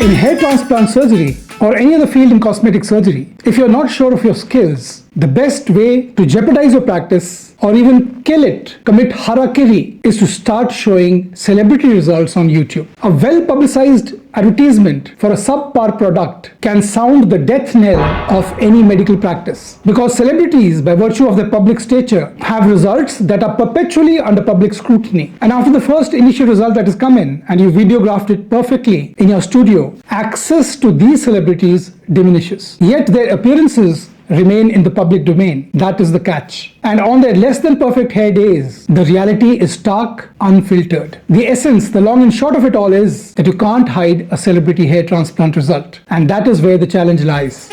In hair transplant surgery or any other field in cosmetic surgery, if you're not sure of your skills, the best way to jeopardize your practice or even kill it, commit harakiri, is to start showing celebrity results on YouTube. A well-publicized advertisement for a subpar product can sound the death knell of any medical practice, because celebrities, by virtue of their public stature, have results that are perpetually under public scrutiny. And after the first initial result that has come in and you videographed it perfectly in your studio, access to these celebrities diminishes. Yet their appearances remain in the public domain. That is the catch. And on their less than perfect hair days, the reality is stark, unfiltered. The essence, the long and short of it all is that you can't hide a celebrity hair transplant result. And that is where the challenge lies.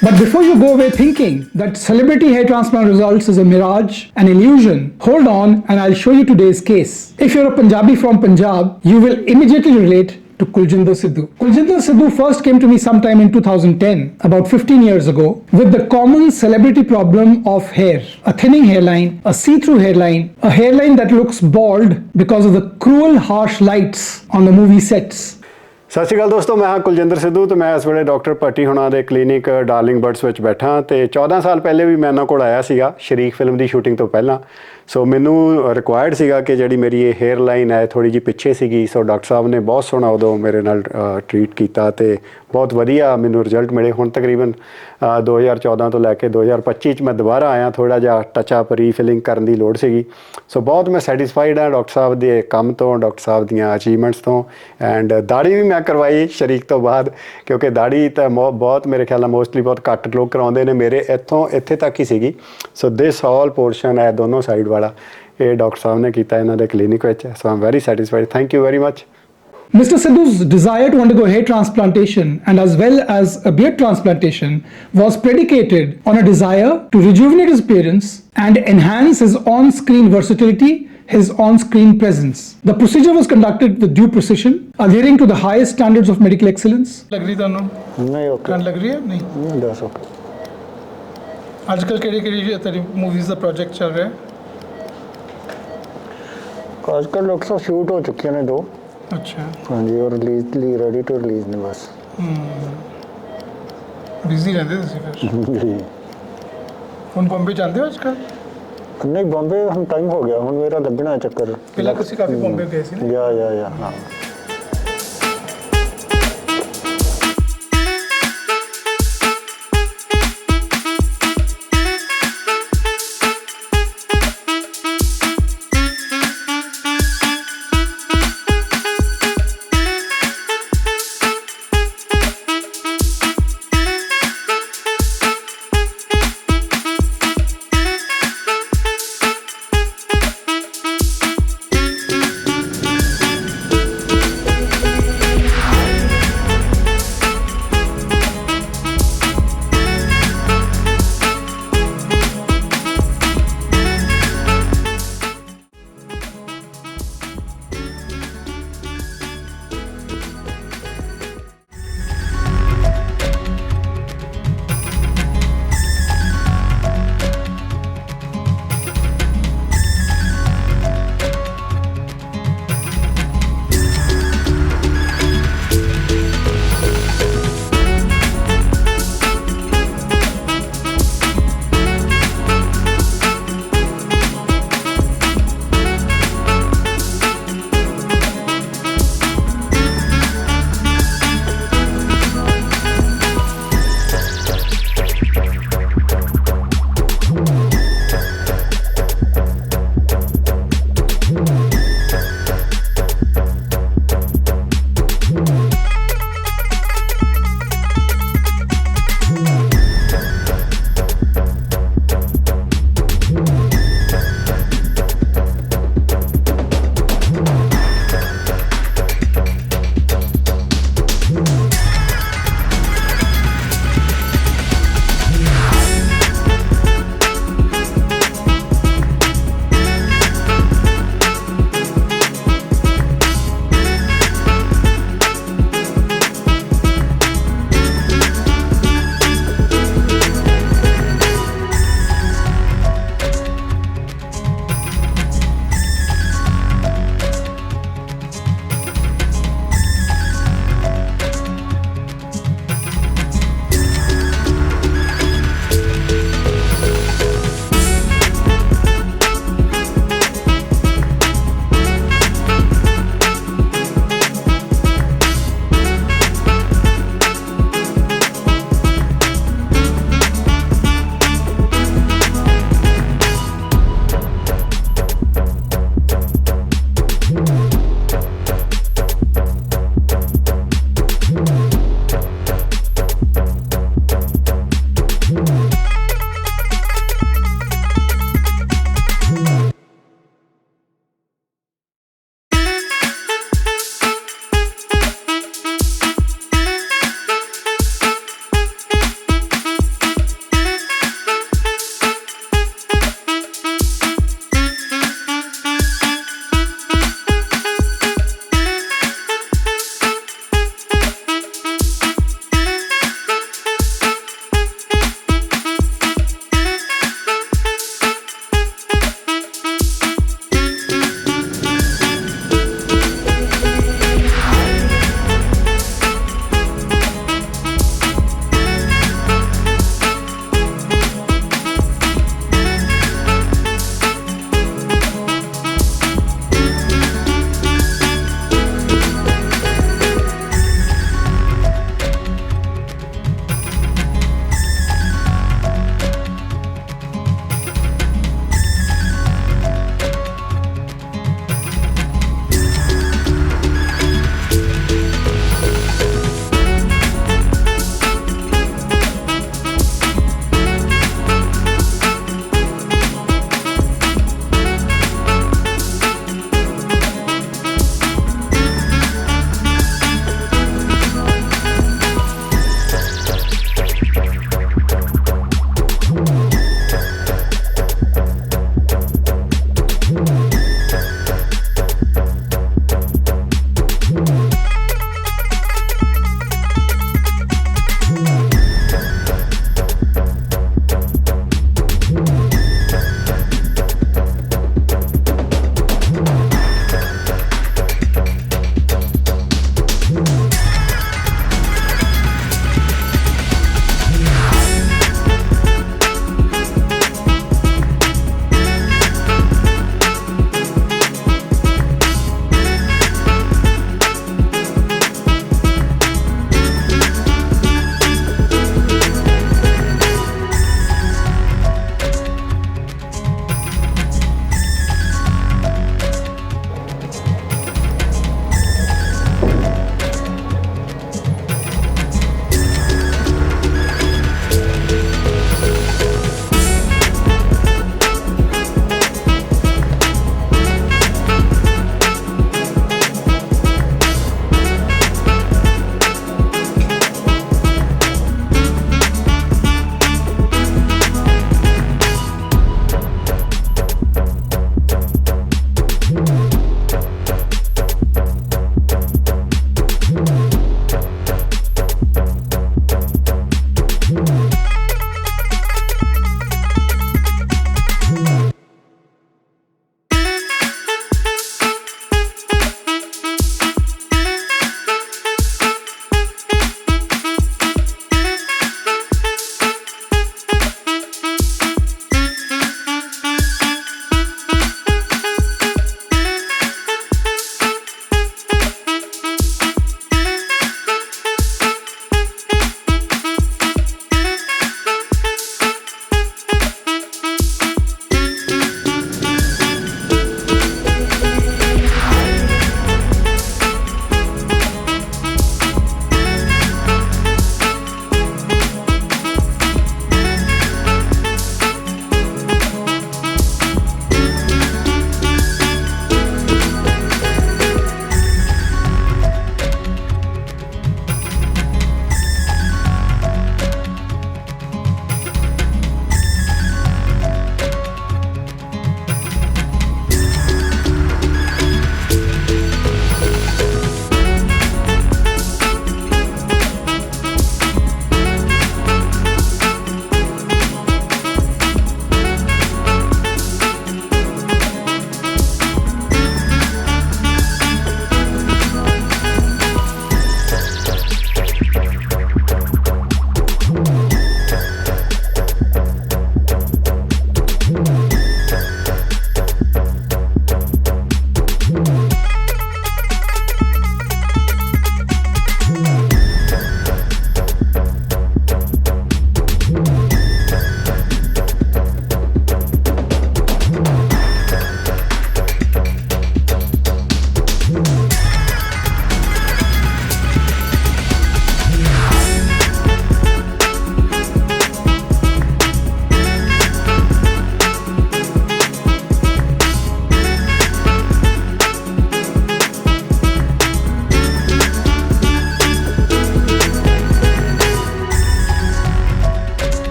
But before you go away thinking that celebrity hair transplant results is a mirage, an illusion, hold on and I'll show you today's case. If you're a Punjabi from Punjab, you will immediately relate to Kuljinda Siddhu. Kuljinda Siddhu first came to me sometime in 2010, about 15 years ago, with the common celebrity problem of hair. A thinning hairline, a see-through hairline, a hairline that looks bald because of the cruel, harsh lights on the movie sets. ਸਤਿ ਸ਼੍ਰੀ ਅਕਾਲ ਦੋਸਤੋ, ਮੈਂ ਹਾਂ ਕੁਲਜਿੰਦਰ ਸਿੱਧੂ ਤੇ ਮੈਂ ਇਸ ਵੇਲੇ doctor Bhatti ਹੁਣਾਂ ਦੇ ਕਲੀਨਿਕ ਡਾਰਲਿੰਗ ਬਰਡਸ ਵਿੱਚ ਬੈਠਾ ਤੇ 14 ਸਾਲ ਪਹਿਲੇ ਵੀ ਮੈਂ ਇਹਨਾਂ ਕੋਲ ਆਇਆ ਸੀਗਾ ਸ਼ਰੀਕ ਫਿਲਮ ਦੀ ਸ਼ੂਟਿੰਗ ਤੋਂ ਪਹਿਲਾਂ। ਸੋ ਮੈਨੂੰ ਰਿਕੁਆਇਰਡ ਸੀਗਾ ਕਿ ਜਿਹੜੀ ਮੇਰੀ ਇਹ ਹੇਅਰ ਲਾਈਨ ਹੈ ਥੋੜ੍ਹੀ ਜਿਹੀ ਪਿੱਛੇ ਸੀਗੀ। ਸੋ ਡਾਕਟਰ ਸਾਹਿਬ ਨੇ ਬਹੁਤ ਸੋਹਣਾ ਉਦੋਂ ਮੇਰੇ ਨਾਲ ਟਰੀਟ ਕੀਤਾ ਤੇ ਬਹੁਤ ਵਧੀਆ ਮੈਨੂੰ ਰਿਜ਼ਲਟ ਮਿਲੇ। ਹੁਣ ਤਕਰੀਬਨ 2014 ਤੋਂ ਲੈ ਕੇ 2025 'ਚ ਮੈਂ ਦੁਬਾਰਾ ਆਇਆ, ਥੋੜ੍ਹਾ ਜਿਹਾ ਟੱਚਅਪ ਰੀਫਿਲਿੰਗ ਕਰਨ ਦੀ ਲੋੜ ਸੀਗੀ। ਸੋ ਬਹੁਤ ਮੈਂ ਸੈਟਿਸਫਾਈਡ ਹਾਂ ਡਾਕਟਰ ਸਾਹਿਬ ਦੇ ਕੰਮ ਤੋਂ, ਡਾਕਟਰ ਸਾਹਿਬ ਦੀਆਂ ਅਚੀਵਮੈਂਟਸ ਤੋਂ। ਐਂਡ ਦਾੜੀ ਵੀ ਮੈਂ ਕਰਵਾਈ ਸ਼ਰੀਕ ਤੋਂ ਬਾਅਦ, ਕਿਉਂਕਿ ਦਾੜੀ ਤਾਂ ਬਹੁਤ ਮੇਰੇ ਖਿਆਲ ਨਾਲ ਮੋਸਟਲੀ ਬਹੁਤ ਘੱਟ ਲੋਕ ਕਰਾਉਂਦੇ ਨੇ। ਮੇਰੇ ਇੱਥੇ ਤੱਕ ਹੀ ਸੀਗੀ। ਸੋ ਦਿਸ ਆਲ ਪੋਰਸ਼ਨ ਹੈ ਦੋਨੋਂ ਸਾਈਡ ਵਾਲਾ, ਇਹ ਡਾਕਟਰ ਸਾਹਿਬ ਨੇ ਕੀਤਾ ਇਹਨਾਂ ਦੇ ਕਲੀਨਿਕ ਵਿੱਚ। So am very satisfied, thank you very much. Mr. Siddhu's desire to undergo hair transplantation and as well as a beard transplantation was predicated on a desire to rejuvenate his appearance and enhance his on-screen versatility, his on-screen presence. The procedure was conducted with due precision, adhering to the highest standards of medical excellence. लग रही ਤੁਹਾਨੂੰ ਨਹੀਂ okay ਠੰਡ ਲੱਗ ਰਹੀ ਹੈ? ਨਹੀਂ ਦੱਸੋ ਅੱਜ ਕੱਲ੍ਹ ਕਿਹੜੀ ਤੇਰੀ ਮੂਵੀਜ਼ ਦਾ ਪ੍ਰੋਜੈਕਟ ਚੱਲ ਰਿਹਾ ਹੈ? ਅੱਜ ਕੱਲ੍ਹ ਡਾਕਟਰ ਸਾਹਿਬ ਸ਼ੂਟ ਹੋ ਚੁੱਕੀਆਂ ਨੇ 2। ਅੱਛਾ ਹਾਂਜੀ, ਔਰ ਰਿਲੀਜ਼ ਲਈ ਰੈਡੀ ਟੂ ਰਿਲੀਜ਼ ਨੇ ਬਸ। ਬਿਜ਼ੀ ਰਹਿੰਦੇ ਤੁਸੀਂ ਫਿਰ? ਜੀ। ਹੁਣ ਬੰਬੇ ਜਾਂਦੇ ਹੋ ਅੱਜ ਕੱਲ੍ਹ? ਨਹੀਂ, ਬੰਬੇ ਹੁਣ ਟਾਈਮ ਹੋ ਗਿਆ, ਹੁਣ ਮੇਰਾ ਲੱਗਣਾ ਚੱਕਰ। ਪਹਿਲਾਂ ਤੁਸੀਂ ਕਾਫੀ ਬੰਬੇ ਗਏ ਸੀ ਨਾ? ਯਾ ਹਾਂ।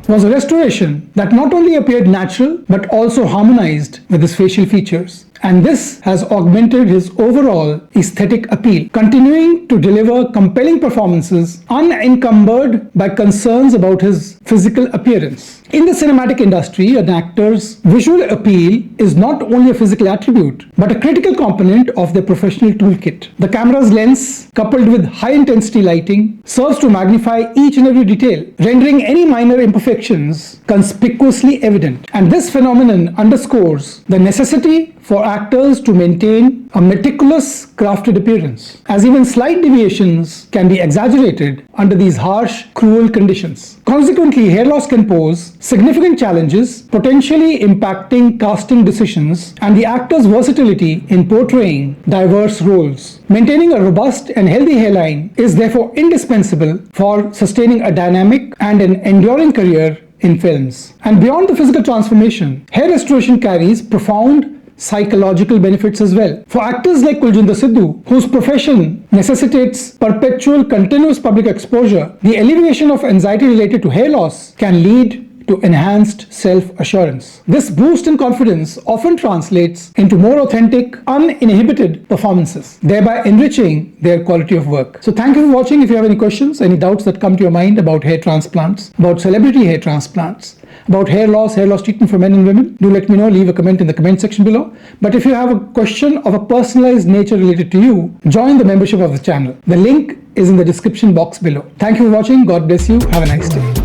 was a restoration that not only appeared natural but also harmonized with his facial features. And this has augmented his overall aesthetic appeal, continuing to deliver compelling performances unencumbered by concerns about his physical appearance. In the cinematic industry, an actor's visual appeal is not only a physical attribute, but a critical component of their professional toolkit. The camera's lens, coupled with high-intensity lighting, serves to magnify each and every detail, rendering any minor imperfections conspicuously evident. And this phenomenon underscores the necessity for actors to maintain a meticulous, crafted appearance, as even slight deviations can be exaggerated under these harsh, cruel conditions. Consequently, hair loss can pose significant challenges, potentially impacting casting decisions and the actor's versatility in portraying diverse roles. Maintaining a robust and healthy hairline is therefore indispensable for sustaining a dynamic and an enduring career in films. And beyond the physical transformation, hair restoration carries profound psychological benefits as well. For actors like Kuljinda Siddhu, whose profession necessitates perpetual continuous public exposure, the alleviation of anxiety related to hair loss can lead to enhanced self-assurance. This boost in confidence often translates into more authentic, uninhibited performances, thereby enriching their quality of work. So thank you for watching. If you have any questions, any doubts that come to your mind about hair transplants, about celebrity hair transplants, about hair loss treatment for men and women, do let me know. Leave a comment in the comment section below. But if you have a question of a personalized nature related to you, join the membership of the channel. The link is in the description box below. Thank you for watching. God bless you. Have a nice day.